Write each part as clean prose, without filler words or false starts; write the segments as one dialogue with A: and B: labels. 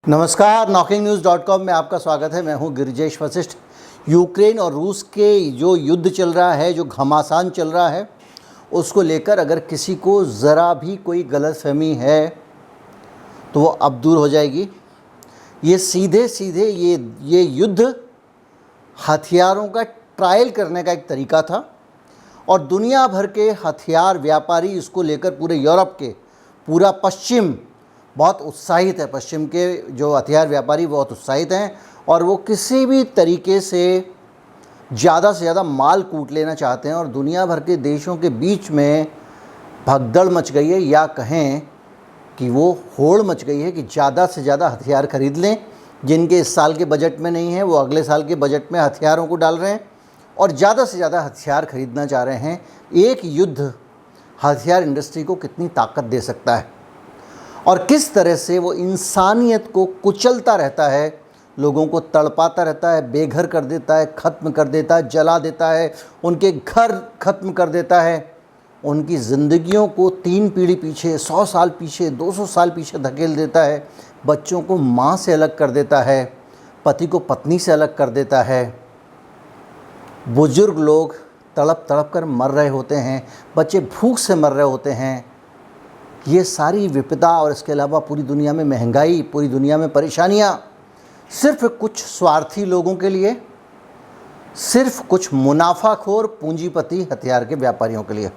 A: नमस्कार, knocking-news.com में आपका स्वागत है। मैं हूं गिरिजेश वशिष्ठ। यूक्रेन और रूस के जो युद्ध चल रहा है, जो घमासान चल रहा है, उसको लेकर अगर किसी को ज़रा भी कोई गलतफहमी है तो वो अब दूर हो जाएगी। ये सीधे सीधे ये युद्ध हथियारों का ट्रायल करने का एक तरीका था और दुनिया भर के हथियार व्यापारी इसको लेकर पूरे यूरोप के, पूरा पश्चिम बहुत उत्साहित है। पश्चिम के जो हथियार व्यापारी बहुत उत्साहित हैं और वो किसी भी तरीके से ज़्यादा से ज़्यादा माल कूट लेना चाहते हैं और दुनिया भर के देशों के बीच में भगदड़ मच गई है, या कहें कि वो होड़ मच गई है कि ज़्यादा से ज़्यादा हथियार खरीद लें। जिनके इस साल के बजट में नहीं है वो अगले साल के बजट में हथियारों को डाल रहे हैं और ज़्यादा से ज़्यादा हथियार खरीदना चाह रहे हैं। एक युद्ध हथियार इंडस्ट्री को कितनी ताकत दे सकता है और किस तरह से वो इंसानियत को कुचलता रहता है, लोगों को तड़पाता रहता है, बेघर कर देता है, ख़त्म कर देता है, जला देता है, उनके घर ख़त्म कर देता है, उनकी ज़िंदगियों को 3 पीढ़ी पीछे, 100 साल पीछे, 200 साल पीछे धकेल देता है, बच्चों को माँ से अलग कर देता है, पति को पत्नी से अलग कर देता है, बुज़ुर्ग लोग तड़प तड़प कर मर रहे होते हैं, बच्चे भूख से मर रहे होते हैं। ये सारी विपदा और इसके अलावा पूरी दुनिया में महंगाई, पूरी दुनिया में परेशानियाँ, सिर्फ कुछ स्वार्थी लोगों के लिए, सिर्फ कुछ मुनाफाखोर पूंजीपति हथियार के व्यापारियों के लिए।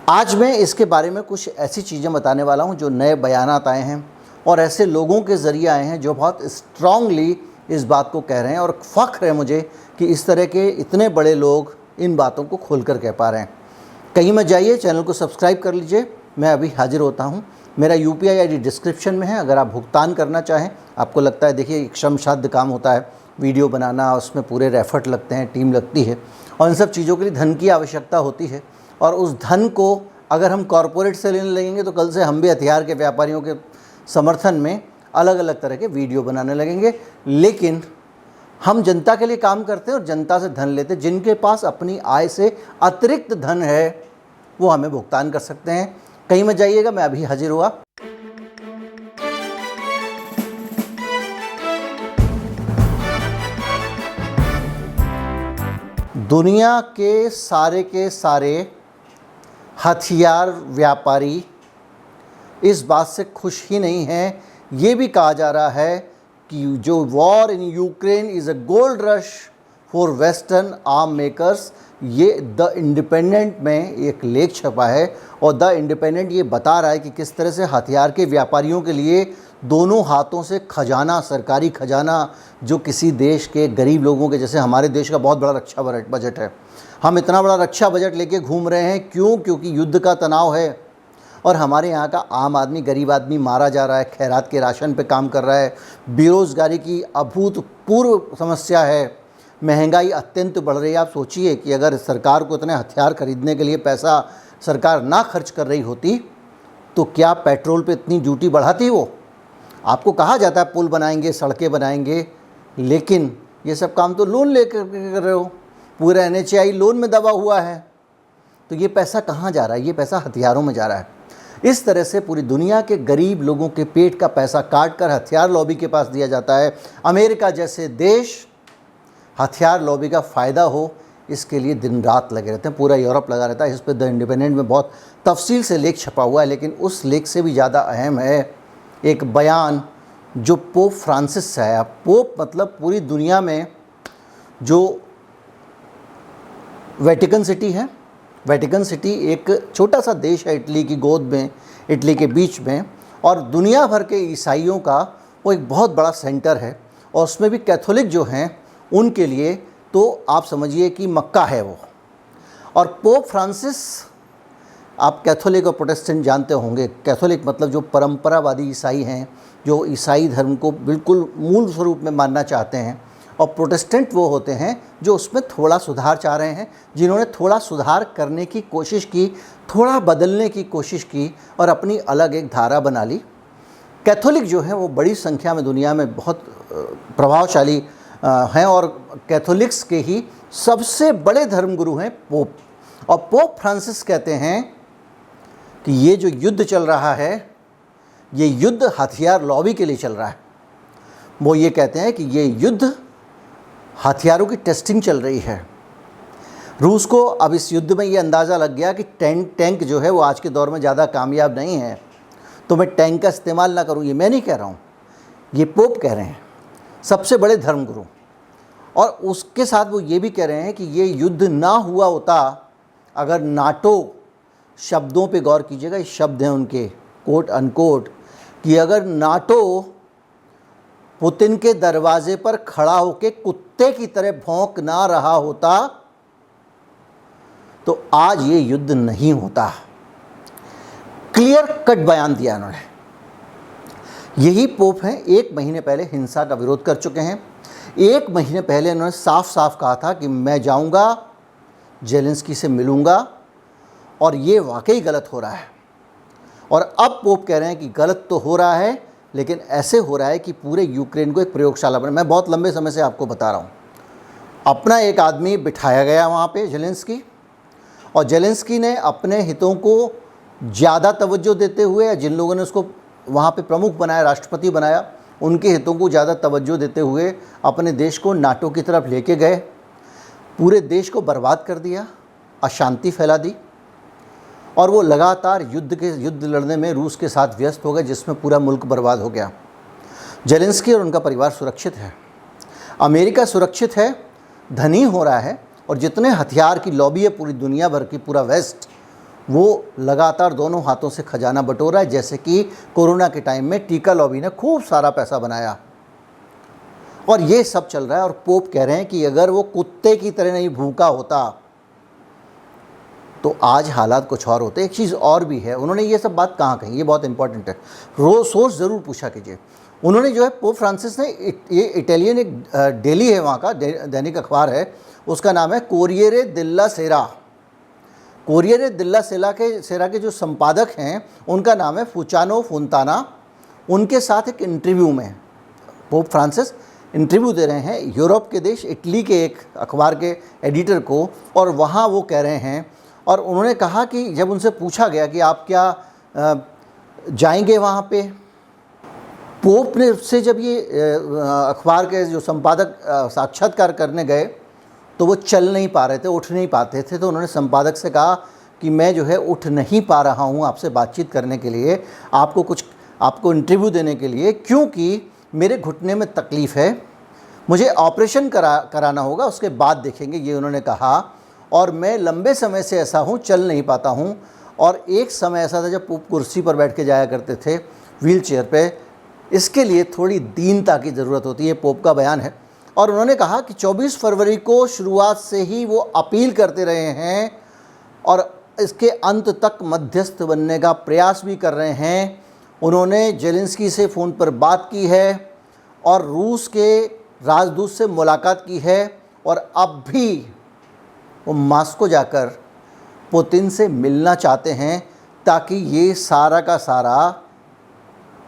A: आज मैं इसके बारे में कुछ ऐसी चीज़ें बताने वाला हूँ जो नए बयानात आए हैं और ऐसे लोगों के ज़रिए आए हैं जो बहुत स्ट्रांगली इस बात को कह रहे हैं और फ़ख्र है मुझे कि इस तरह के इतने बड़े लोग इन बातों को खोल कर कह पा रहे हैं। कहीं मत जाइए, चैनल को सब्सक्राइब कर लीजिए। मैं अभी हाजिर होता हूँ। मेरा UPI ID डिस्क्रिप्शन में है। अगर आप भुगतान करना चाहें, आपको लगता है, देखिए एक श्रमसाध्य काम होता है वीडियो बनाना, उसमें पूरे एफर्ट लगते हैं, टीम लगती है और इन सब चीज़ों के लिए धन की आवश्यकता होती है और उस धन को अगर हम कॉरपोरेट से लेने लगेंगे तो कल से हम भी हथियार के व्यापारियों के समर्थन में अलग अलग तरह के वीडियो बनाने लगेंगे। लेकिन हम जनता के लिए काम करते हैं और जनता से धन लेते हैं। जिनके पास अपनी आय से अतिरिक्त धन है वो हमें भुगतान कर सकते हैं। कहीं मत जाइएगा, मैं अभी हाजिर हुआ। दुनिया के सारे हथियार व्यापारी इस बात से खुश ही नहीं हैं। ये भी कहा जा रहा है कि जो war in Ukraine is a gold rush for western arm makers. ये द इंडिपेंडेंट में एक लेख छपा है और द इंडिपेंडेंट ये बता रहा है कि किस तरह से हथियार के व्यापारियों के लिए दोनों हाथों से खजाना, सरकारी खजाना, जो किसी देश के गरीब लोगों के, जैसे हमारे देश का बहुत बड़ा रक्षा बजट है, हम इतना बड़ा रक्षा बजट लेके घूम रहे हैं। क्यों? क्योंकि युद्ध का तनाव है और हमारे यहाँ का आम आदमी, गरीब आदमी मारा जा रहा है, खैरात के राशन पे काम कर रहा है, बेरोज़गारी की अभूतपूर्व समस्या है, महंगाई अत्यंत बढ़ रही है। आप सोचिए कि अगर सरकार को इतने हथियार खरीदने के लिए पैसा सरकार ना खर्च कर रही होती तो क्या पेट्रोल पे इतनी ड्यूटी बढ़ाती वो? आपको कहा जाता है पुल बनाएंगे, सड़कें बनाएंगे, लेकिन ये सब काम तो लोन लेकर कर रहे हो। पूरा NHAI लोन में दबा हुआ है। तो ये पैसा कहाँ जा रहा है? ये पैसा हथियारों में जा रहा है। इस तरह से पूरी दुनिया के गरीब लोगों के पेट का पैसा काट कर हथियार लॉबी के पास दिया जाता है। अमेरिका जैसे देश हथियार लॉबी का फ़ायदा हो, इसके लिए दिन रात लगे रहते हैं। पूरा यूरोप लगा रहता है। इस पर द इंडिपेंडेंट में बहुत तफसील से लेख छपा हुआ है, लेकिन उस लेख से भी ज़्यादा अहम है एक बयान जो पोप फ्रांसिस से आया। पोप मतलब पूरी दुनिया में जो वेटिकन सिटी है, वेटिकन सिटी एक छोटा सा देश है इटली की गोद में, इटली के बीच में, और दुनिया भर के ईसाइयों का वो एक बहुत बड़ा सेंटर है और उसमें भी कैथोलिक जो हैं उनके लिए तो आप समझिए कि मक्का है वो। और पोप फ्रांसिस, आप कैथोलिक और प्रोटेस्टेंट जानते होंगे। कैथोलिक मतलब जो परंपरावादी ईसाई हैं, जो ईसाई धर्म को बिल्कुल मूल स्वरूप में मानना चाहते हैं, और प्रोटेस्टेंट वो होते हैं जो उसमें थोड़ा सुधार चाह रहे हैं, जिन्होंने थोड़ा सुधार करने की कोशिश की, थोड़ा बदलने की कोशिश की और अपनी अलग एक धारा बना ली। कैथोलिक जो हैं वो बड़ी संख्या में दुनिया में बहुत प्रभावशाली हैं और कैथोलिक्स के ही सबसे बड़े धर्मगुरु हैं पोप। और पोप फ्रांसिस कहते हैं कि ये जो युद्ध चल रहा है, ये युद्ध हथियार लॉबी के लिए चल रहा है। वो ये कहते हैं कि ये युद्ध हथियारों की टेस्टिंग चल रही है। रूस को अब इस युद्ध में ये अंदाज़ा लग गया कि टैंक जो है वो आज के दौर में ज़्यादा कामयाब नहीं है, तो मैं टैंक का इस्तेमाल ना करूँ। ये मैं नहीं कह रहा हूँ, ये पोप कह रहे हैं, सबसे बड़े धर्मगुरु। और उसके साथ वो ये भी कह रहे हैं कि ये युद्ध ना हुआ होता अगर नाटो, शब्दों पे गौर कीजिएगा, ये शब्द हैं उनके कोट अनकोट, कि अगर नाटो पुतिन के दरवाजे पर खड़ा होकर कुत्ते की तरह भौंक ना रहा होता तो आज ये युद्ध नहीं होता। क्लियर कट बयान दिया उन्होंने। यही पोप हैं, 1 महीने पहले हिंसा का विरोध कर चुके हैं। 1 महीने पहले उन्होंने साफ साफ कहा था कि मैं जाऊंगा, जेलेंस्की से मिलूंगा, और ये वाकई गलत हो रहा है। और अब पोप कह रहे हैं कि गलत तो हो रहा है, लेकिन ऐसे हो रहा है कि पूरे यूक्रेन को एक प्रयोगशाला बना। मैं बहुत लंबे समय से आपको बता रहा हूँ, अपना एक आदमी बिठाया गया वहाँ पे जेलेंस्की, और जेलेंस्की ने अपने हितों को ज़्यादा तवज्जो देते हुए, या जिन लोगों ने उसको वहाँ पे प्रमुख बनाया, राष्ट्रपति बनाया, उनके हितों को ज़्यादा तवज्जो देते हुए अपने देश को नाटो की तरफ लेके गए, पूरे देश को बर्बाद कर दिया, अशांति फैला दी, और वो लगातार युद्ध लड़ने में रूस के साथ व्यस्त हो गए, जिसमें पूरा मुल्क बर्बाद हो गया। जेलेंस्की और उनका परिवार सुरक्षित है, अमेरिका सुरक्षित है, धनी हो रहा है, और जितने हथियार की लॉबी है पूरी दुनिया भर की, पूरा वेस्ट, वो लगातार दोनों हाथों से खजाना बटोर रहा है। जैसे कि कोरोना के टाइम में टीका लॉबी ने खूब सारा पैसा बनाया, और ये सब चल रहा है। और पोप कह रहे हैं कि अगर वो कुत्ते की तरह नहीं भूखा होता तो आज हालात कुछ और होते। एक चीज़ और भी है, उन्होंने ये सब बात कहाँ कही, ये बहुत इंपॉर्टेंट है, सोर्स ज़रूर पूछा कीजिए। उन्होंने जो है पोप फ्रांसिस ने, ये इटालियन एक डेली है वहाँ का दैनिक अखबार है, उसका नाम है कोरियरे दिल्ला सेरा। कोरियरे दिल्ला सेरा के जो संपादक हैं उनका नाम है फुचानो फुंताना। उनके साथ एक इंटरव्यू में पोप फ्रांसिस इंटरव्यू दे रहे हैं यूरोप के देश इटली के एक अखबार के एडिटर को, और वहाँ वो कह रहे हैं, और उन्होंने कहा कि जब उनसे पूछा गया कि आप क्या जाएंगे वहाँ पे, पोप ने से जब ये अखबार के जो संपादक साक्षात्कार करने गए तो वो चल नहीं पा रहे थे, उठ नहीं पाते थे, तो उन्होंने संपादक से कहा कि मैं जो है उठ नहीं पा रहा हूँ आपसे बातचीत करने के लिए, आपको इंटरव्यू देने के लिए, क्योंकि मेरे घुटने में तकलीफ़ है, मुझे ऑपरेशन कराना होगा, उसके बाद देखेंगे, ये उन्होंने कहा। और मैं लंबे समय से ऐसा हूँ, चल नहीं पाता हूँ। और एक समय ऐसा था जब पोप कुर्सी पर बैठ के जाया करते थे, व्हील चेयर पे, इसके लिए थोड़ी दीनता की ज़रूरत होती है, पोप का बयान है। और उन्होंने कहा कि 24 फरवरी को शुरुआत से ही वो अपील करते रहे हैं और इसके अंत तक मध्यस्थ बनने का प्रयास भी कर रहे हैं। उन्होंने जेलेंस्की से फ़ोन पर बात की है और रूस के राजदूत से मुलाकात की है, और अब भी वो मॉस्को जाकर पुतिन से मिलना चाहते हैं ताकि ये सारा का सारा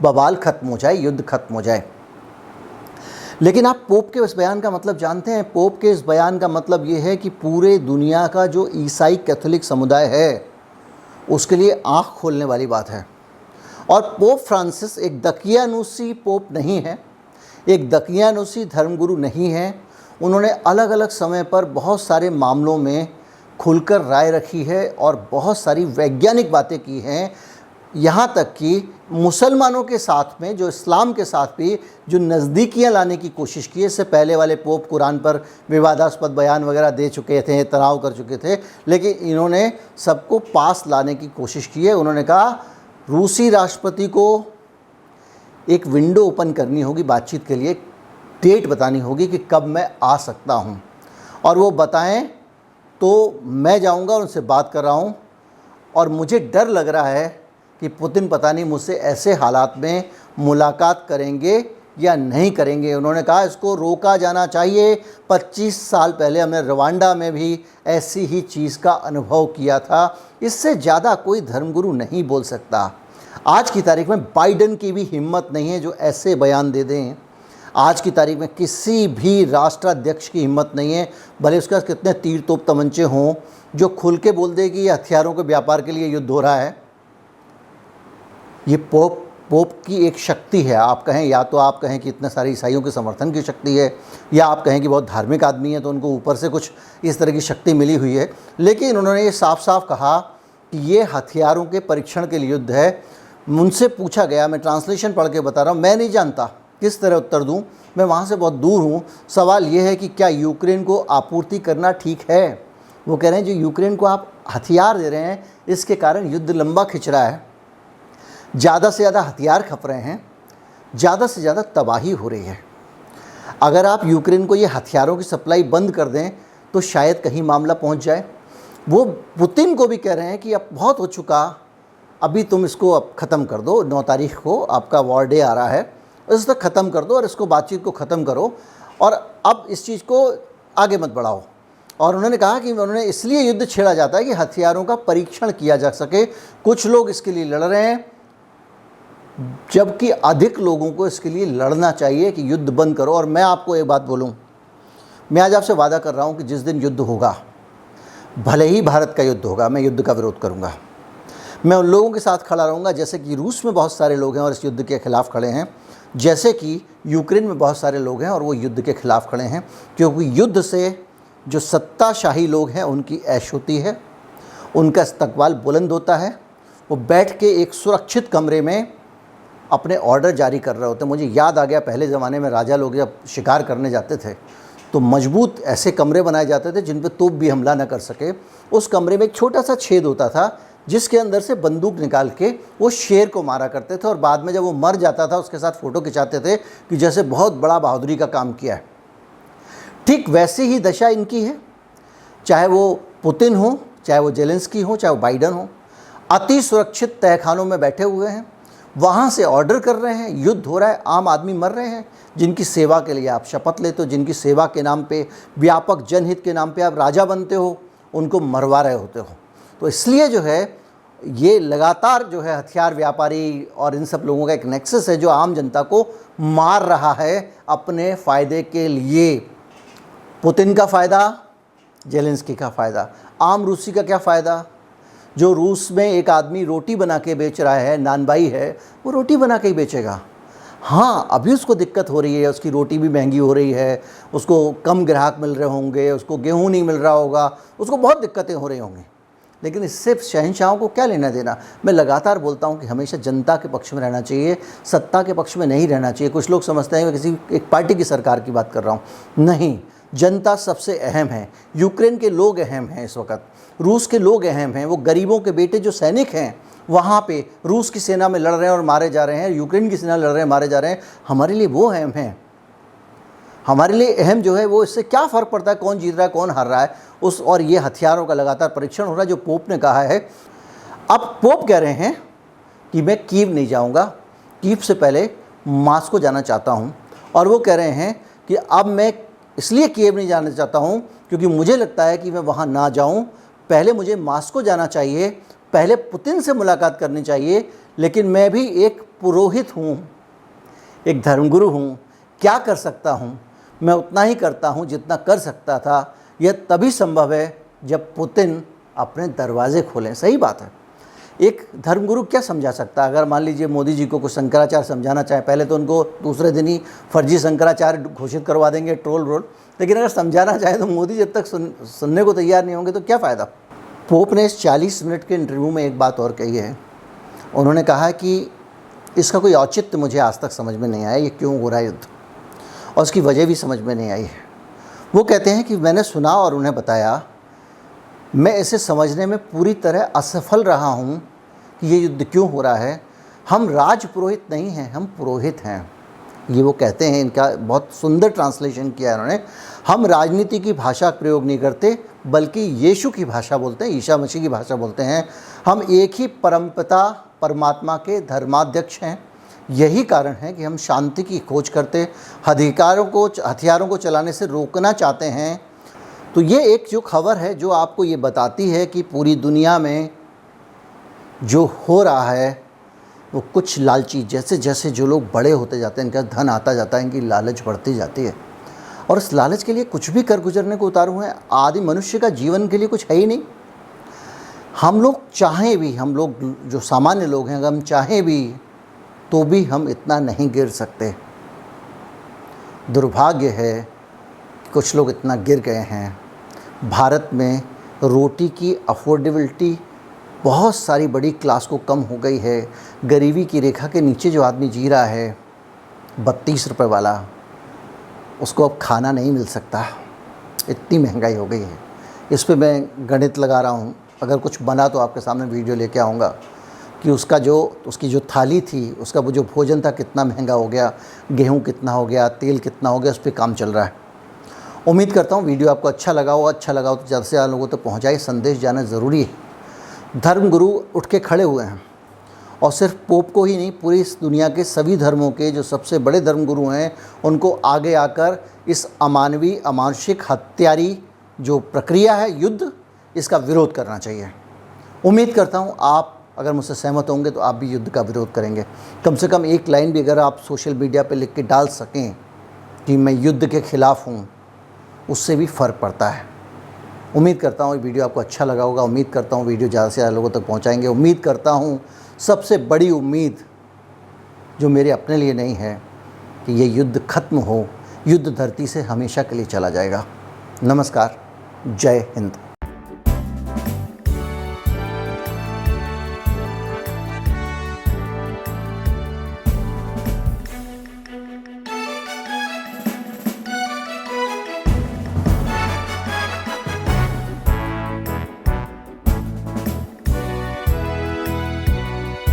A: बवाल ख़त्म हो जाए, युद्ध ख़त्म हो जाए। लेकिन आप पोप के इस बयान का मतलब जानते हैं? पोप के इस बयान का मतलब ये है कि पूरे दुनिया का जो ईसाई कैथोलिक समुदाय है उसके लिए आँख खोलने वाली बात है। और पोप फ्रांसिस एक दकियानूसी पोप नहीं है, एक दकियानूसी धर्मगुरु नहीं है। उन्होंने अलग अलग समय पर बहुत सारे मामलों में खुलकर राय रखी है और बहुत सारी वैज्ञानिक बातें की हैं, यहाँ तक कि मुसलमानों के साथ में, जो इस्लाम के साथ भी जो नज़दीकियाँ लाने की कोशिश की है। इससे पहले वाले पोप कुरान पर विवादास्पद बयान वगैरह दे चुके थे, तनाव कर चुके थे, लेकिन इन्होंने सबको पास लाने की कोशिश की है। उन्होंने कहा रूसी राष्ट्रपति को एक विंडो ओपन करनी होगी बातचीत के लिए, डेट बतानी होगी कि कब मैं आ सकता हूँ, और वो बताएं तो मैं जाऊँगा, उनसे बात कर रहा हूँ। और मुझे डर लग रहा है कि पुतिन पता नहीं मुझसे ऐसे हालात में मुलाकात करेंगे या नहीं करेंगे। उन्होंने कहा इसको रोका जाना चाहिए। 25 साल पहले हमने रवांडा में भी ऐसी ही चीज़ का अनुभव किया था। इससे ज़्यादा कोई धर्मगुरु नहीं बोल सकता। आज की तारीख में बाइडेन की भी हिम्मत नहीं है जो ऐसे बयान दे दें। आज की तारीख में किसी भी राष्ट्राध्यक्ष की हिम्मत नहीं है, भले उसके पास कितने तीर तोप तमंचे हों, जो खुल के बोल दे कि ये हथियारों के व्यापार के लिए युद्ध हो रहा है। ये पोप पोप की एक शक्ति है, आप कहें या तो आप कहें कि इतने सारे ईसाइयों के समर्थन की शक्ति है, या आप कहें कि बहुत धार्मिक आदमी है तो उनको ऊपर से कुछ इस तरह की शक्ति मिली हुई है, लेकिन उन्होंने ये साफ साफ कहा कि ये हथियारों के परीक्षण के लिए युद्ध है। मुझसे पूछा गया, मैं ट्रांसलेशन पढ़ के बता रहा हूँ, मैं नहीं जानता किस तरह उत्तर दूँ, मैं वहाँ से बहुत दूर हूँ। सवाल ये है कि क्या यूक्रेन को आपूर्ति करना ठीक है? वो कह रहे हैं जो यूक्रेन को आप हथियार दे रहे हैं इसके कारण युद्ध लंबा खिंच रहा है, ज़्यादा से ज़्यादा हथियार खप रहे हैं, ज़्यादा से ज़्यादा तबाही हो रही है। अगर आप यूक्रेन को ये हथियारों की सप्लाई बंद कर दें तो शायद कहीं मामला पहुंच जाए। वो पुतिन को भी कह रहे हैं कि अब बहुत हो चुका, अभी तुम इसको अब ख़त्म कर दो, 9 तारीख को आपका वॉर डे आ रहा है, इस तक ख़त्म कर दो और इसको बातचीत को ख़त्म करो और अब इस चीज़ को आगे मत बढ़ाओ। और उन्होंने कहा कि उन्होंने इसलिए युद्ध छेड़ा जाता है कि हथियारों का परीक्षण किया जा सके। कुछ लोग इसके लिए लड़ रहे हैं, जबकि अधिक लोगों को इसके लिए लड़ना चाहिए कि युद्ध बंद करो। और मैं आपको एक बात बोलूं, मैं आज आपसे वादा कर रहा हूं कि जिस दिन युद्ध होगा, भले ही भारत का युद्ध होगा, मैं युद्ध का विरोध करूंगा। मैं उन लोगों के साथ खड़ा रहूंगा जैसे कि रूस में बहुत सारे लोग हैं और इस युद्ध के खिलाफ़ खड़े हैं, जैसे कि यूक्रेन में बहुत सारे लोग हैं और वो युद्ध के खिलाफ़ खड़े हैं। क्योंकि युद्ध से जो सत्ताशाही लोग हैं उनकी ऐश होती है, उनका इस्तकबाल बुलंद होता है, वो बैठ के एक सुरक्षित कमरे में अपने ऑर्डर जारी कर रहे होते हैं। मुझे याद आ गया, पहले ज़माने में राजा लोग जब शिकार करने जाते थे तो मजबूत ऐसे कमरे बनाए जाते थे जिन पे तोप भी हमला न कर सके। उस कमरे में एक छोटा सा छेद होता था जिसके अंदर से बंदूक निकाल के वो शेर को मारा करते थे और बाद में जब वो मर जाता था उसके साथ फ़ोटो खिंचाते थे कि जैसे बहुत बड़ा बहादुरी का काम किया है। ठीक वैसे ही दशा इनकी है, चाहे वो पुतिन हो, चाहे वो जेलेंस्की हो, चाहे वो बाइडन हो, अति सुरक्षित तहखानों में बैठे हुए हैं, वहाँ से ऑर्डर कर रहे हैं, युद्ध हो रहा है, आम आदमी मर रहे हैं, जिनकी सेवा के लिए आप शपथ लेते हो, जिनकी सेवा के नाम पे, व्यापक जनहित के नाम पे आप राजा बनते हो, उनको मरवा रहे होते हो। तो इसलिए जो है ये लगातार जो है हथियार व्यापारी और इन सब लोगों का एक नेक्सस है जो आम जनता को मार रहा है अपने फ़ायदे के लिए। पुतिन का फ़ायदा, जेलेंस्की का फ़ायदा, आम रूसी का क्या फ़ायदा? जो रूस में एक आदमी रोटी बना के बेच रहा है, नानबाई है, वो रोटी बना के ही बेचेगा। हाँ, अभी उसको दिक्कत हो रही है, उसकी रोटी भी महंगी हो रही है, उसको कम ग्राहक मिल रहे होंगे, उसको गेहूँ नहीं मिल रहा होगा, उसको बहुत दिक्कतें हो रही होंगी, लेकिन इससे शहंशाहों को क्या लेना देना। मैं लगातार बोलता हूँ कि हमेशा जनता के पक्ष में रहना चाहिए, सत्ता के पक्ष में नहीं रहना चाहिए। कुछ लोग समझते हैं मैं किसी एक पार्टी की सरकार की बात कर रहा हूँ, नहीं, जनता सबसे अहम है। यूक्रेन के लोग अहम हैं इस वक्त, रूस के लोग अहम हैं, वो गरीबों के बेटे जो सैनिक हैं वहाँ पे रूस की सेना में लड़ रहे हैं और मारे जा रहे हैं, यूक्रेन की सेना लड़ रहे हैं, मारे जा रहे हैं, हमारे लिए वो अहम हैं। हमारे लिए अहम जो है वो, इससे क्या फ़र्क पड़ता है कौन जीत रहा है कौन हार रहा है उस। और ये हथियारों का लगातार परीक्षण हो रहा है जो पोप ने कहा है। अब पोप कह रहे हैं कि मैं कीव नहीं जाऊंगा, कीव से पहले मॉस्को जाना चाहता हूं। और वो कह रहे हैं कि अब मैं इसलिए कीव नहीं जाना चाहता हूं क्योंकि मुझे लगता है कि मैं वहां ना जाऊं, पहले मुझे मॉस्को जाना चाहिए, पहले पुतिन से मुलाकात करनी चाहिए। लेकिन मैं भी एक पुरोहित हूँ, एक धर्मगुरु हूँ, क्या कर सकता हूँ? मैं उतना ही करता हूँ जितना कर सकता था। यह तभी संभव है जब पुतिन अपने दरवाजे खोलें। सही बात है, एक धर्मगुरु क्या समझा सकता है? अगर मान लीजिए मोदी जी को कुछ शंकराचार्य समझाना चाहे, पहले तो उनको दूसरे दिन ही फर्जी शंकराचार्य घोषित करवा देंगे, ट्रोल रोल। लेकिन अगर समझाना चाहे तो मोदी जब तक सुनने को तैयार नहीं होंगे तो क्या फ़ायदा। पोप ने इस 40 मिनट के इंटरव्यू में एक बात और कही है। उन्होंने कहा कि इसका कोई औचित्य मुझे आज तक समझ में नहीं आया, ये क्यों हो रहा है युद्ध, और उसकी वजह भी समझ में नहीं आई है। वो कहते हैं कि मैंने सुना और उन्हें बताया, मैं इसे समझने में पूरी तरह असफल रहा हूँ कि ये युद्ध क्यों हो रहा है। हम राजपुरोहित नहीं हैं, हम पुरोहित हैं। ये वो कहते हैं, इनका बहुत सुंदर ट्रांसलेशन किया है उन्होंने। हम राजनीति की भाषा का प्रयोग नहीं करते बल्कि यीशु की भाषा बोलते हैं, ईसा मसीह की भाषा बोलते हैं। हम एक ही परमपिता परमात्मा के धर्माध्यक्ष हैं। यही कारण है कि हम शांति की खोज करते, हथियारों को चलाने से रोकना चाहते हैं। तो ये एक जो खबर है जो आपको ये बताती है कि पूरी दुनिया में जो हो रहा है वो कुछ लालची, जैसे जैसे जो लोग बड़े होते जाते हैं, इनका धन आता जाता है, इनकी लालच बढ़ती जाती है और इस लालच के लिए कुछ भी कर गुजरने को उतारू हैं। आदि मनुष्य का जीवन के लिए कुछ है ही नहीं। हम लोग चाहें भी, हम लोग जो सामान्य लोग हैं, अगर हम चाहें भी तो भी हम इतना नहीं गिर सकते। दुर्भाग्य है कि कुछ लोग इतना गिर गए हैं। भारत में रोटी की अफोर्डेबिलिटी बहुत सारी बड़ी क्लास को कम हो गई है। गरीबी की रेखा के नीचे जो आदमी जी रहा है 32 रुपये वाला, उसको अब खाना नहीं मिल सकता, इतनी महंगाई हो गई है। इस पे मैं गणित लगा रहा हूँ, अगर कुछ बना तो आपके सामने वीडियो लेके आऊँगा कि उसकी जो थाली थी, उसका वो जो भोजन था कितना महंगा हो गया, गेहूँ कितना हो गया, तेल कितना हो गया, उस पर काम चल रहा है। उम्मीद करता हूँ वीडियो आपको अच्छा लगा हो तो ज़्यादा से ज़्यादा लोगों तक पहुँचाइए। संदेश जाना ज़रूरी है। धर्मगुरु उठ के खड़े हुए हैं, और सिर्फ पोप को ही नहीं, पूरी इस दुनिया के सभी धर्मों के जो सबसे बड़े धर्मगुरु हैं उनको आगे आकर इस अमानवीय अमानुषिक हत्यारी जो प्रक्रिया है युद्ध, इसका विरोध करना चाहिए। उम्मीद करता हूँ आप अगर मुझसे सहमत होंगे तो आप भी युद्ध का विरोध करेंगे। कम से कम एक लाइन भी अगर आप सोशल मीडिया पे लिख के डाल सकें कि मैं युद्ध के ख़िलाफ़ हूँ, उससे भी फ़र्क पड़ता है। उम्मीद करता हूँ ये वीडियो आपको अच्छा लगा होगा। उम्मीद करता हूँ वीडियो ज़्यादा से ज़्यादा लोगों तक पहुँचाएंगे। उम्मीद करता हूँ, सबसे बड़ी उम्मीद जो मेरे अपने लिए नहीं है, कि ये युद्ध ख़त्म हो। युद्ध धरती से हमेशा के लिए चला जाएगा। नमस्कार, जय हिंद।